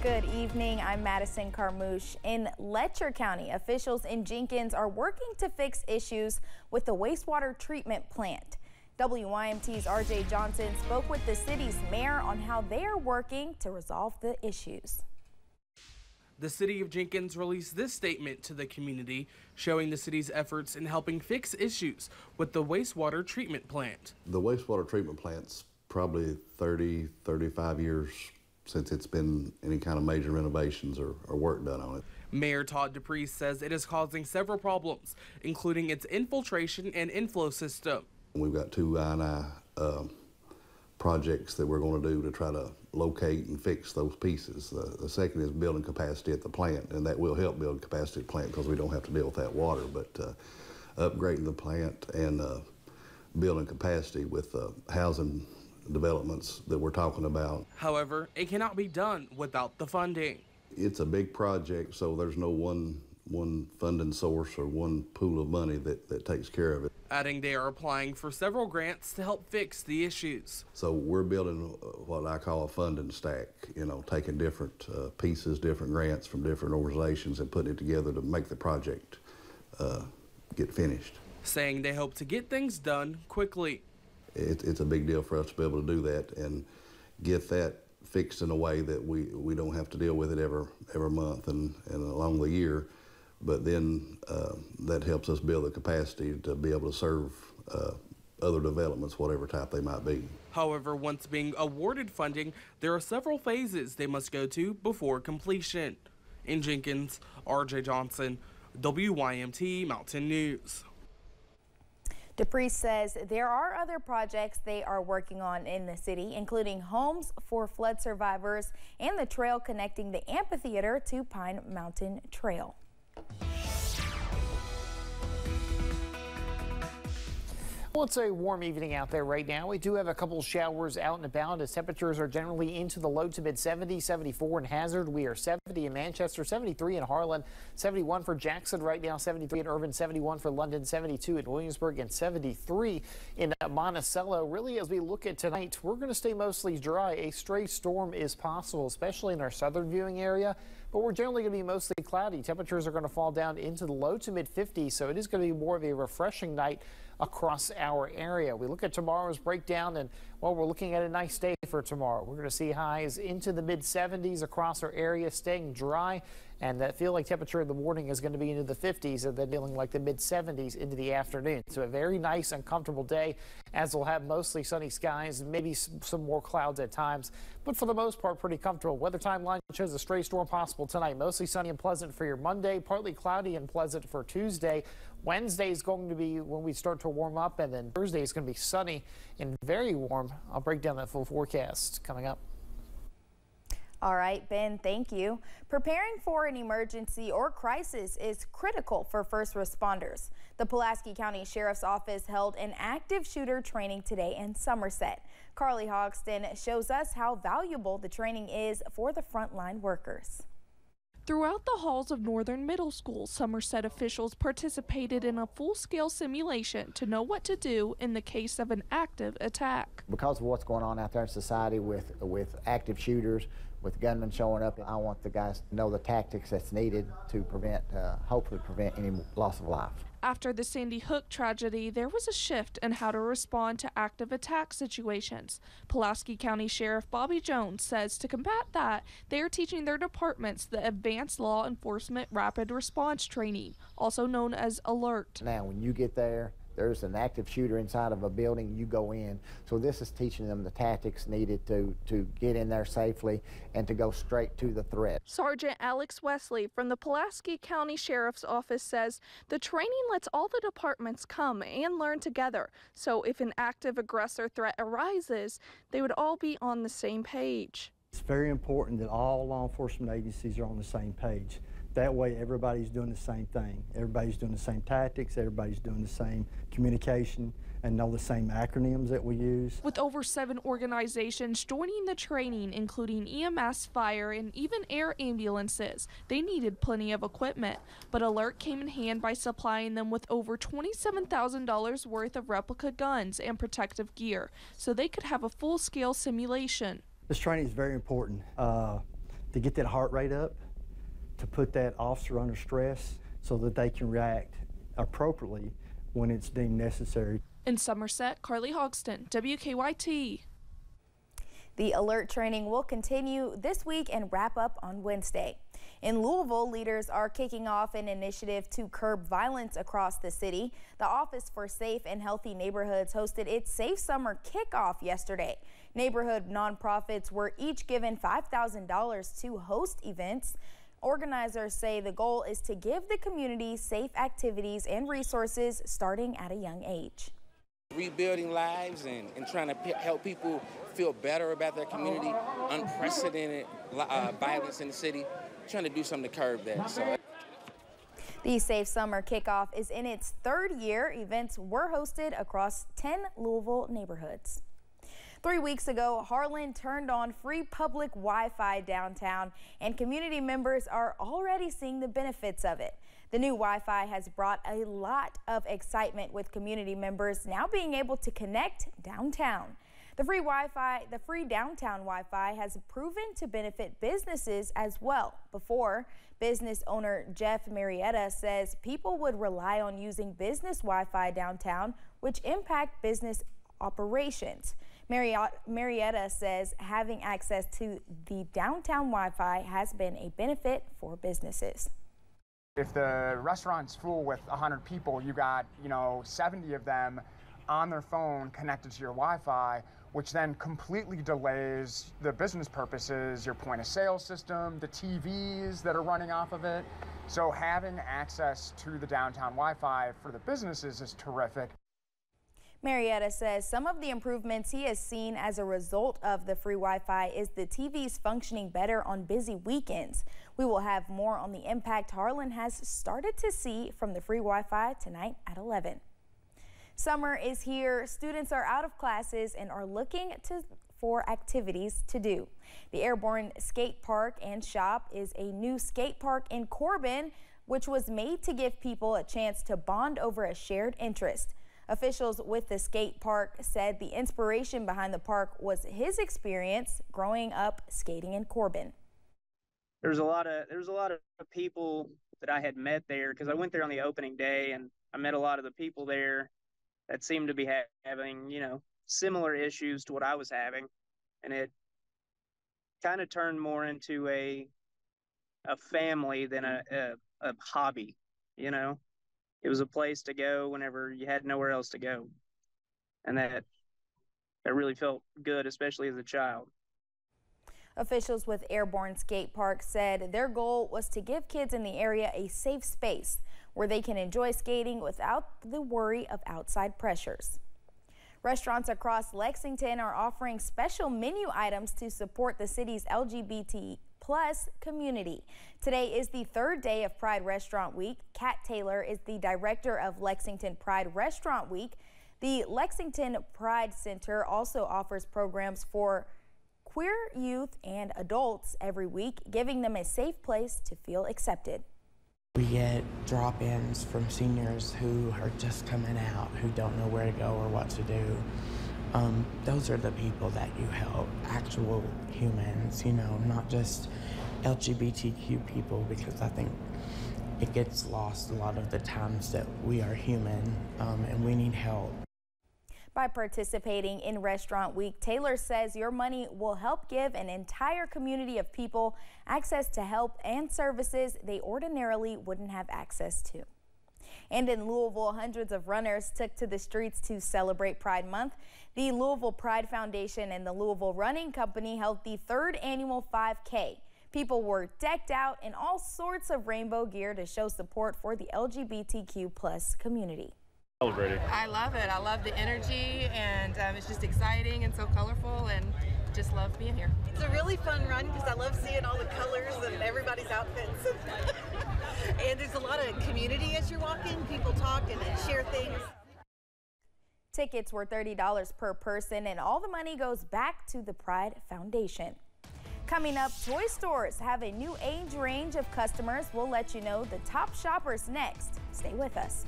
Good evening. I'm Madison Carmouche. In Letcher County, officials in Jenkins are working to fix issues with the wastewater treatment plant. WYMT's RJ Johnson spoke with the city's mayor on how they are working to resolve the issues. The city of Jenkins released this statement to the community, showing the city's efforts in helping fix issues with the wastewater treatment plant. The wastewater treatment plant's probably 30, 35 years since it's been any kind of major renovations or work done on it. Mayor Todd DePriest says it is causing several problems, including its infiltration and inflow system. We've got two I&I projects that we're going to do to try to locate and fix those pieces. The second is building capacity at the plant, and that will help build capacity at the plant because we don't have to deal with that water. But upgrading the plant and building capacity with housing developments that we're talking about. However, it cannot be done without the funding. It's a big project, so there's no one funding source or one pool of money that takes care of it. Adding they are applying for several grants to help fix the issues. So we're building what I call a funding stack, you know, taking different pieces, different grants from different organizations and putting it together to make the project get finished. Saying they hope to get things done quickly. It's a big deal for us to be able to do that and get that fixed in a way that we don't have to deal with it every month and along the year. But then that helps us build the capacity to be able to serve other developments, whatever type they might be. However, once being awarded funding, there are several phases they must go to before completion. In Jenkins, RJ Johnson, WYMT Mountain News. DePriest says there are other projects they are working on in the city, including homes for flood survivors and the trail connecting the amphitheater to Pine Mountain Trail. Well, it's a warm evening out there right now. We do have a couple showers out and about as temperatures are generally into the low to mid 70s, 74 in Hazard. We are 70 in Manchester, 73 in Harlan, 71 for Jackson right now, 73 in Irvine, 71 for London, 72 in Williamsburg, and 73 in Monticello. Really, as we look at tonight, we're going to stay mostly dry. A stray storm is possible, especially in our southern viewing area. But we're generally going to be mostly cloudy. Temperatures are going to fall down into the low to mid 50s, so it is going to be more of a refreshing night across our area. We look at tomorrow's breakdown, and well, we're looking at a nice day for tomorrow. We're going to see highs into the mid 70s across our area, staying dry, and that feel like temperature in the morning is going to be into the 50s and then feeling like the mid 70s into the afternoon. So a very nice and comfortable day, as we'll have mostly sunny skies, maybe some more clouds at times, but for the most part pretty comfortable. Weather timeline shows a stray storm possible tonight. Mostly sunny and pleasant for your Monday, partly cloudy and pleasant for Tuesday. Wednesday is going to be when we start to warm up, and then Thursday is going to be sunny and very warm. I'll break down that full forecast coming up. All right, Ben, thank you. Preparing for an emergency or crisis is critical for first responders. The Pulaski County Sheriff's Office held an active shooter training today in Somerset. Carly Hogston shows us how valuable the training is for the frontline workers. Throughout the halls of Northern Middle School, Somerset officials participated in a full-scale simulation to know what to do in the case of an active attack. Because of what's going on out there in society with active shooters, with gunmen showing up, I want the guys to know the tactics that's needed to prevent, hopefully prevent any loss of life. After the Sandy Hook tragedy, there was a shift in how to respond to active attack situations. Pulaski County Sheriff Bobby Jones says to combat that, they are teaching their departments the Advanced Law Enforcement Rapid Response Training, also known as ALERT. Now, when you get there, there's an active shooter inside of a building, you go in. So this is teaching them the tactics needed to get in there safely and to go straight to the threat. Sergeant Alex Wesley from the Pulaski County Sheriff's Office says the training lets all the departments come and learn together. So if an active aggressor threat arises, they would all be on the same page. It's very important that all law enforcement agencies are on the same page. That way everybody's doing the same thing. Everybody's doing the same tactics, everybody's doing the same communication, and know the same acronyms that we use. With over 7 organizations joining the training, including EMS, fire, and even air ambulances, they needed plenty of equipment. But ALERT came in hand by supplying them with over $27,000 worth of replica guns and protective gear, so they could have a full-scale simulation. This training is very important. to get that heart rate up, to put that officer under stress so that they can react appropriately when it's deemed necessary. In Somerset, Carly Hogston, WKYT. The alert training will continue this week and wrap up on Wednesday. In Louisville, leaders are kicking off an initiative to curb violence across the city. The Office for Safe and Healthy Neighborhoods hosted its Safe Summer Kickoff yesterday. Neighborhood nonprofits were each given $5,000 to host events. Organizers say the goal is to give the community safe activities and resources starting at a young age. Rebuilding lives and trying to help people feel better about their community, unprecedented violence in the city, trying to do something to curb that. So. The Safe Summer Kickoff is in its third year. Events were hosted across 10 Louisville neighborhoods. 3 weeks ago, Harlan turned on free public Wi-Fi downtown, and community members are already seeing the benefits of it. The new Wi-Fi has brought a lot of excitement, with community members now being able to connect downtown. The free downtown Wi-Fi has proven to benefit businesses as well. Before, business owner Jeff Marietta says people would rely on using business Wi-Fi downtown, which impact business operations. Marietta says having access to the downtown Wi-Fi has been a benefit for businesses. If the restaurant's full with 100 people, you got, 70 of them on their phone connected to your Wi-Fi, which then completely delays the business purposes, your point of sale system, the TVs that are running off of it. So having access to the downtown Wi-Fi for the businesses is terrific. Marietta says some of the improvements he has seen as a result of the free Wi-Fi is the TVs functioning better on busy weekends. We will have more on the impact Harlan has started to see from the free Wi-Fi tonight at 11. Summer is here. Students are out of classes and are looking for activities to do. The Airborne Skate Park and Shop is a new skate park in Corbin, which was made to give people a chance to bond over a shared interest. Officials with the skate park said the inspiration behind the park was his experience growing up skating in Corbin. There was a lot of people that I had met there, because I went there on the opening day, and I met a lot of the people there that seemed to be having, similar issues to what I was having, and it kind of turned more into a family than a hobby, It was a place to go whenever you had nowhere else to go. And that really felt good, especially as a child. Officials with Airborne Skate Park said their goal was to give kids in the area a safe space where they can enjoy skating without the worry of outside pressures. Restaurants across Lexington are offering special menu items to support the city's LGBT+ community. Today is the third day of Pride Restaurant Week. Kat Taylor is the director of Lexington Pride Restaurant Week. The Lexington Pride Center also offers programs for queer youth and adults every week, giving them a safe place to feel accepted. We get drop-ins from seniors who are just coming out, who don't know where to go or what to do. Those are the people that you help, actual humans, not just LGBTQ people, because I think it gets lost a lot of the times that we are human and we need help. By participating in Restaurant Week, Taylor says your money will help give an entire community of people access to help and services they ordinarily wouldn't have access to. And in Louisville, hundreds of runners took to the streets to celebrate Pride Month. The Louisville Pride Foundation and the Louisville Running Company held the third annual 5K. People were decked out in all sorts of rainbow gear to show support for the LGBTQ+ community. I love it. I love the energy, and it's just exciting and so colorful, and just love being here. It's a really fun run because I love seeing all the colors and everybody's outfits. And there's a lot of community as you're walking. People talk and share things. Tickets were $30 per person, and all the money goes back to the Pride Foundation. Coming up, toy stores have a new age range of customers. We'll let you know the top shoppers next. Stay with us.